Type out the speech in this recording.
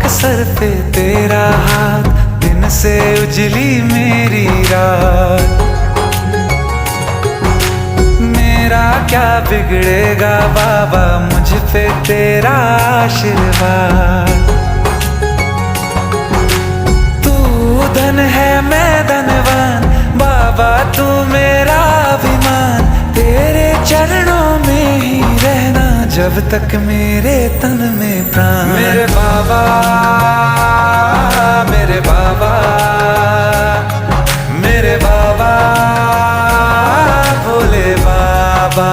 Sir पे तेरा हाथ, दिन से उजली मेरी रात। मेरा क्या बिगड़ेगा बाबा, मुझ पे तेरा आशीर्वाद। तू धन है मैं धनवान, बाबा तू मेरा अभिमान। तेरे चरणों में ही रहना जब तक मेरे तन में प्राण। मेरे बाबा, मेरे बाबा, मेरे बाबा, भोले बाबा।